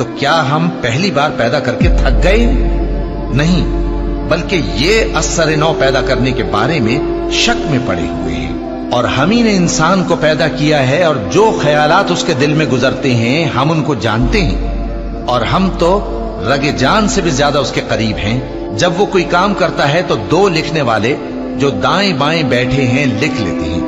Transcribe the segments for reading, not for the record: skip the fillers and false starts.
تو کیا ہم پہلی بار پیدا کر کے تھک گئے؟ نہیں، بلکہ یہ اثر نو پیدا کرنے کے بارے میں شک میں پڑے ہوئے ہیں۔ اور ہم ہی نے انسان کو پیدا کیا ہے، اور جو خیالات اس کے دل میں گزرتے ہیں ہم ان کو جانتے ہیں، اور ہم تو رگے جان سے بھی زیادہ اس کے قریب ہیں۔ جب وہ کوئی کام کرتا ہے تو دو لکھنے والے جو دائیں بائیں بیٹھے ہیں لکھ لیتے ہیں۔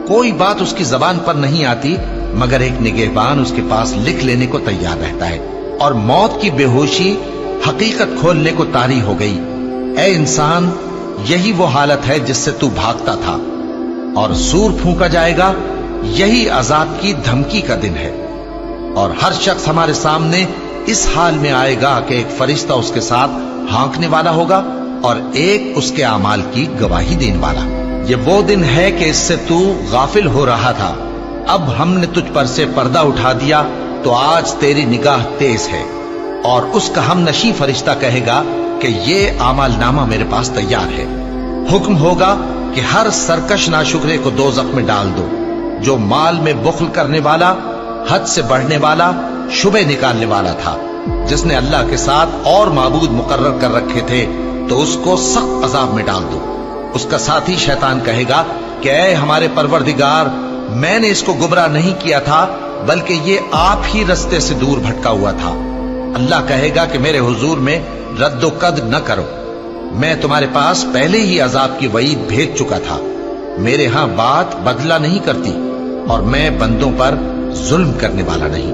کوئی بات اس کی زبان پر نہیں آتی مگر ایک نگہبان اس کے پاس لکھ لینے کو تیار رہتا ہے۔ اور موت کی بے ہوشی حقیقت کھولنے کو طاری ہو گئی۔ اے انسان، یہی وہ حالت ہے جس سے تو بھاگتا تھا، اور سور پھونکا جائے گا، یہی عذاب کی دھمکی کا دن ہے۔ اور ہر شخص ہمارے سامنے اس حال میں آئے گا کہ ایک فرشتہ اس کے ساتھ ہانکنے والا ہوگا اور ایک اس کے اعمال کی گواہی دینے والا۔ یہ وہ دن ہے کہ اس سے تو غافل ہو رہا تھا، اب ہم نے تجھ پر سے پردہ اٹھا دیا تو آج تیری نگاہ تیز ہے۔ اور اس کا ہم نشیں فرشتہ کہے گا کہ یہ اعمال نامہ میرے پاس تیار ہے۔ حکم ہوگا کہ ہر سرکش ناشکرے کو دوزخ میں ڈال دو، جو مال میں بخل کرنے والا، حد سے بڑھنے والا، شبہ نکالنے والا تھا، جس نے اللہ کے ساتھ اور معبود مقرر کر رکھے تھے، تو اس کو سخت عذاب میں ڈال دو۔ اس کا ساتھی شیطان کہے گا کہ اے ہمارے پروردگار، میں نے اس کو گمراہ نہیں کیا تھا بلکہ یہ آپ ہی رستے سے دور بھٹکا ہوا تھا۔ اللہ کہے گا کہ میرے حضور میں رد و قد نہ کرو، میں تمہارے پاس پہلے ہی عذاب کی وعید بھیج چکا تھا۔ میرے ہاں بات بدلہ نہیں کرتی، اور میں بندوں پر ظلم کرنے والا نہیں۔